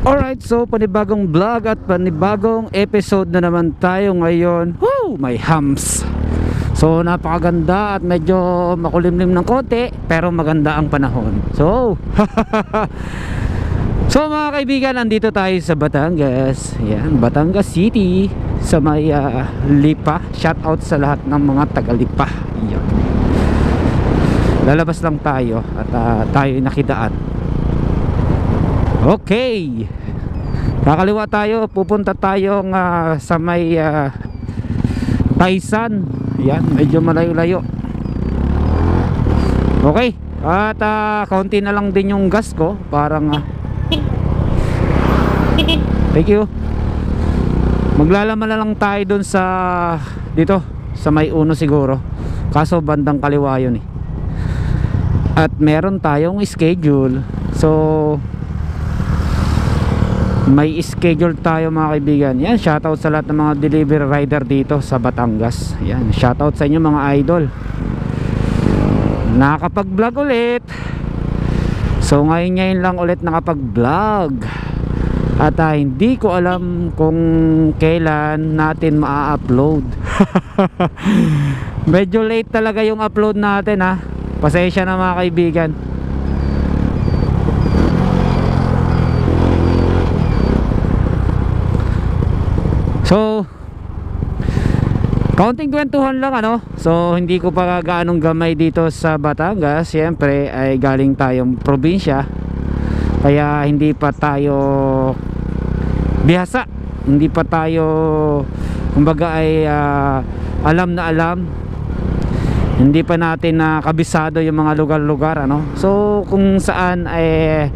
Alright, so panibagong vlog at panibagong episode na naman tayo ngayon. Woo! May hams. So napakaganda at medyo makulimlim ng konti, pero maganda ang panahon. So so mga kaibigan, andito tayo sa Batangas. Yan, Batangas City, sa may Lipa. Shout out sa lahat ng mga taga Lipa. Yan. Lalabas lang tayo at tayo nakidaan. Okay, kakaliwa tayo, pupunta tayong sa may Taysan. Yan, medyo malayo-layo. Okay, at kaunti na lang din yung gas ko. Parang thank you. Maglalaman na lang tayo dun sa dito, sa may Uno siguro. Kaso bandang kaliwa yun eh. At meron tayong schedule. So may schedule tayo mga kaibigan. Yan, shoutout sa lahat ng mga delivery rider dito sa Batangas. Yan, shoutout sa inyo mga idol. Nakapag-vlog ulit. So ngayon lang ulit nakapag-vlog. At hindi ko alam kung kailan natin ma-upload. Medyo late talaga yung upload natin ha. Pasensya na mga kaibigan. So kaunting kwentuhan lang ano. So hindi ko pa gaanong gamay dito sa Batangas. Siyempre ay galing tayong probinsya, kaya hindi pa tayo bihasa. Hindi pa tayo kumbaga ay alam na alam. Hindi pa natin kabisado yung mga lugar-lugar ano. So kung saan ay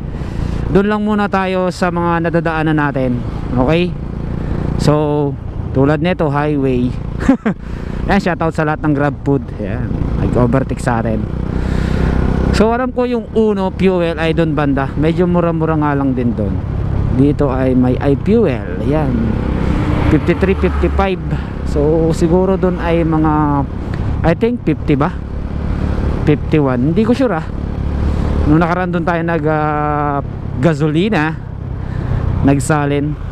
doon lang muna tayo sa mga nadadaanan natin. Okay? So, tulad nito, highway. Yan, shoutout sa lahat ng Grab Food. Yan, nag-overtake sa atin. So, alam ko yung Uno fuel ay doon banda. Medyo mura-mura nga lang din doon. Dito ay may iFuel. Yan, 53, 55. So, siguro doon ay mga, I think 50 ba? 51, hindi ko sure Nung nakaraan doon tayo nag gasolina, nagsalin.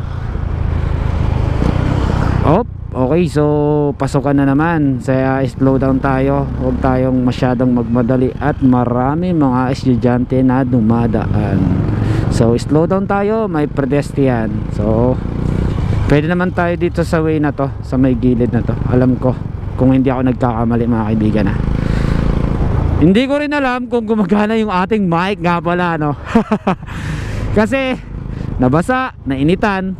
Okay, so pasukan na naman. Saya slow down tayo. Huwag tayong masyadong magmadali. At marami mga estudyante na dumadaan. So slow down tayo. May pedestrian. So pwede naman tayo dito sa way na to, sa may gilid na to. Alam ko, kung hindi ako nagkakamali mga kaibigan Hindi ko rin alam kung gumagana yung ating mic nga pala no. Kasi nabasa, nainitan,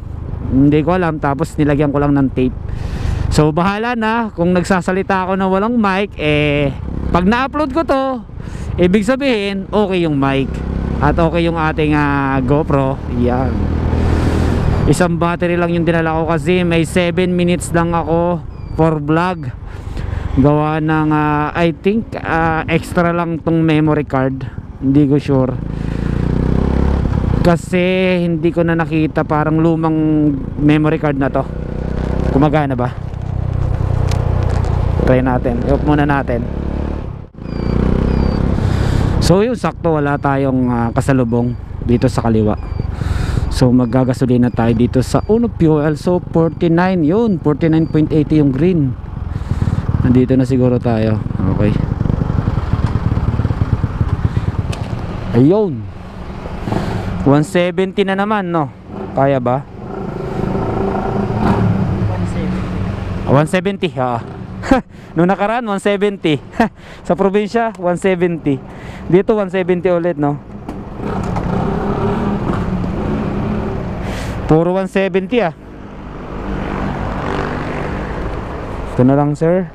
hindi ko alam, tapos nilagyan ko lang ng tape. So bahala na kung nagsasalita ako na walang mic. Pag na-upload ko to, ibig sabihin okay yung mic at okay yung ating GoPro. Yan, isang battery lang yung dinala ko kasi may 7 minutes lang ako for vlog. Gawa ng I think extra lang tong memory card. Hindi ko sure kasi hindi ko na nakita. Parang lumang memory card na to. Gumagana ba? Try natin. I-off muna natin. So yun, sakto wala tayong kasalubong dito sa kaliwa. So maggagasolina tayo dito sa Uno Fuel. So 49 yun, 49.80 yung green. Nandito na siguro tayo. Okay, ayun, 170 na naman no. Kaya ba? 170 Nung nakaraan 170 sa probinsya 170. Dito 170 ulit no. Puro 170 Ito na lang sir.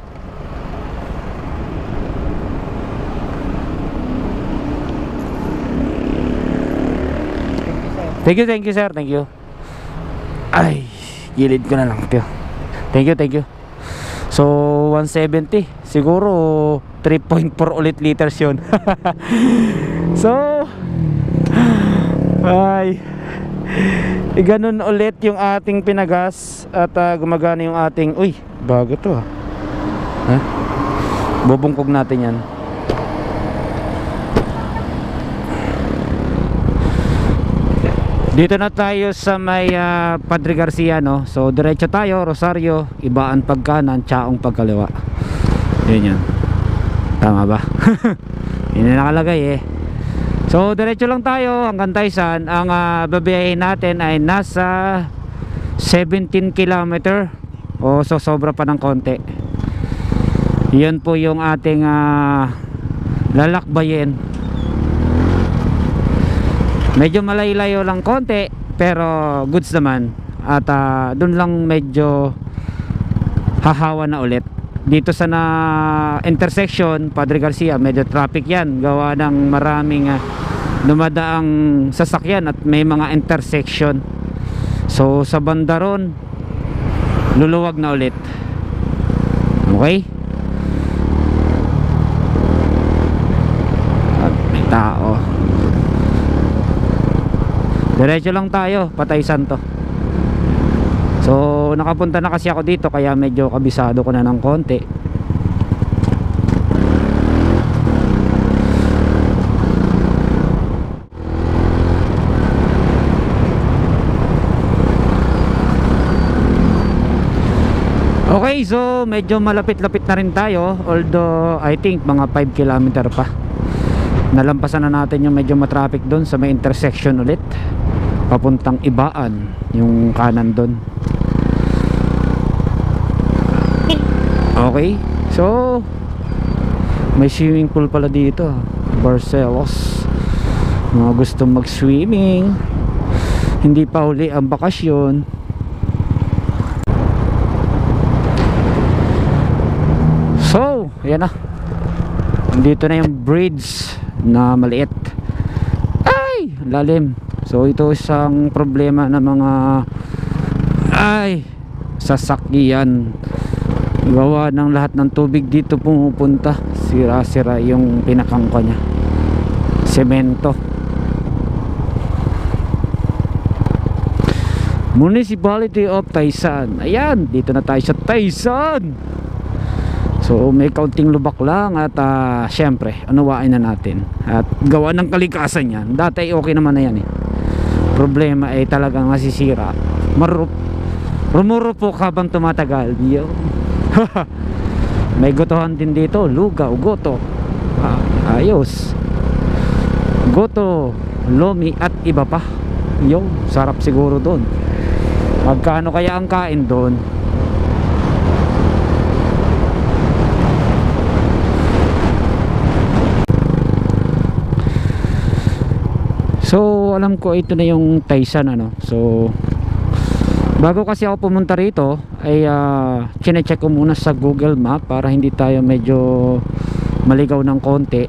Thank you sir, thank you. Ay, gilid ko na lang ito. Thank you. So 170, siguro 3.4 ulit liters yun. So ay, ganun ulit yung ating pinagas. At gumagana yung ating, uy, bago to bubungkog natin yan. Dito na tayo sa may Padre Garcia, no? So diretso tayo, Rosario, Ibaan pagkanan, Chaong pagkaliwa. Yun. Tama ba? Yun na nakalagay eh. So diretso lang tayo hanggang Taysan. Ang babiyahin natin ay nasa 17 kilometer. O so sobra pa ng konti. Yun po yung ating lalakbayin. Medyo malayo-layo lang konti, pero goods naman. At dun lang medyo hahawa na ulit. Dito sa intersection Padre Garcia, medyo traffic yan, gawa ng maraming dumadaang sasakyan at may mga intersection. So sa banda ron, luluwag na ulit. Okay? At may tao. Diretso lang tayo, Pataysan to. So nakapunta na kasi ako dito, kaya medyo kabisado ko na ng konti. Okay, so medyo malapit-lapit na rin tayo. Although I think mga 5 kilometer pa. Nalampasan na natin yung medyo matraffic doon sa may intersection ulit, papuntang Ibaan, yung kanan doon. Okay, so may swimming pool pala dito, Barcelos. Mga gustong mag swimming, hindi pa huli ang bakasyon. So ayan na, dito na yung bridge na maliit. Ay, lalim. So ito isang problema ng mga sasakyan. Gawa ng lahat ng tubig dito pumupunta, sira-sira yung pinakangko niya, semento. Municipality of Taysan. Ayan, dito na tayo sa Taysan. So may kaunting lubak lang at syempre unawain na natin. At gawa ng kalikasan yan, dati okay naman na yan eh. Problema ay talagang nasisira. Rumurupok habang tumatagal. Yo. May gotohan din dito, lugaw, goto. Ayos. Goto, lomi at iba pa. Yo, sarap siguro doon. Magkano kaya ang kain doon? So alam ko ito na yung Taysan, ano. So bago kasi ako pumunta rito ay chine-check ko muna sa Google Map para hindi tayo medyo maligaw ng konti.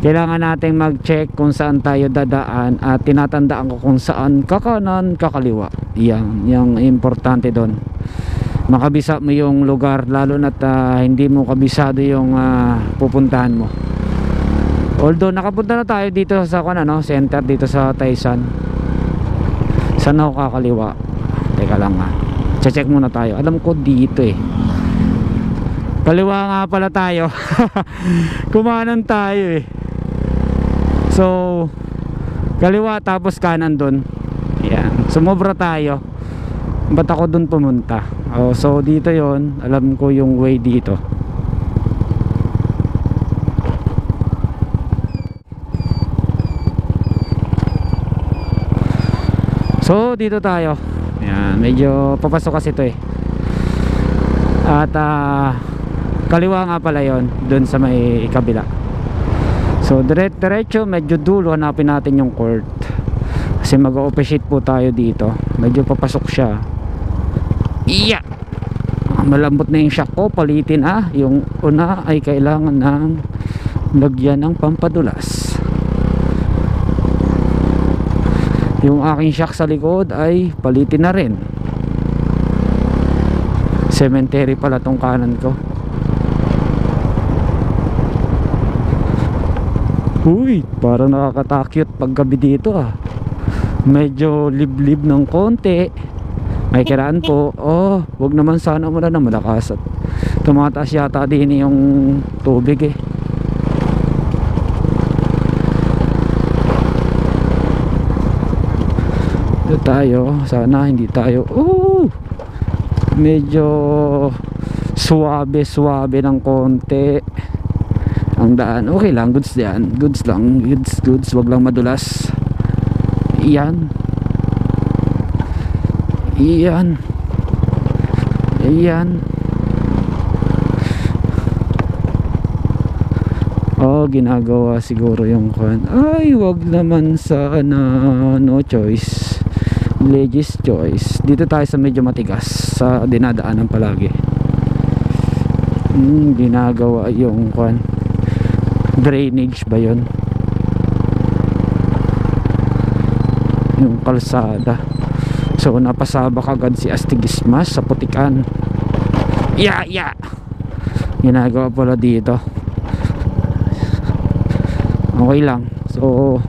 Kailangan nating mag-check kung saan tayo dadaan at tinatandaan ko kung saan kakanan, kakaliwa. Yan, yung importante doon. Makabisa mo yung lugar, lalo na't hindi mo kabisado yung pupuntahan mo. Although nakapunta na tayo dito sa center dito sa Taysan. Saan ako kakaliwa? Teka lang check muna tayo. Alam ko dito eh. Kaliwa nga pala tayo. Kumanan tayo eh. So kaliwa tapos kanan dun. Ayan. Sumobra tayo. Ba't ako dun pumunta? So dito yon. Alam ko yung way dito. So dito tayo. Ayan, medyo papasok kasi ito eh. At kaliwa nga pala yon, doon sa may kabila. So diretso, medyo dulo, hanapin natin yung court. Kasi mag-officiate po tayo dito. Medyo papasok siya. Iya. Malambot na yung shock ko, palitin yung una ay kailangan ng lagyan ng pampadulas. Yung aking shock sa likod ay palitin na rin. Cemetery pala tong kanan ko. Uy, parang nakakatakyot pag gabi dito Medyo liblib ng konti. May kiraan po. Wag naman sana muna na malakas at tumataas yata din yung tubig eh. Dito tayo, sana hindi tayo medyo suwabe ng konti ang daan. Okay lang, goods yan, goods lang, goods, wag lang madulas. Iyan ginagawa siguro yung kwan. Ay, wag naman sana, no choice, Legis choice. Dito tayo sa medyo matigas, sa dinadaanan palagi. Ginagawa yung kwan, drainage ba yun, yung kalsada. So napasabak agad si Astigmasis sa putikan. Ginagawa pala dito. Okay lang, so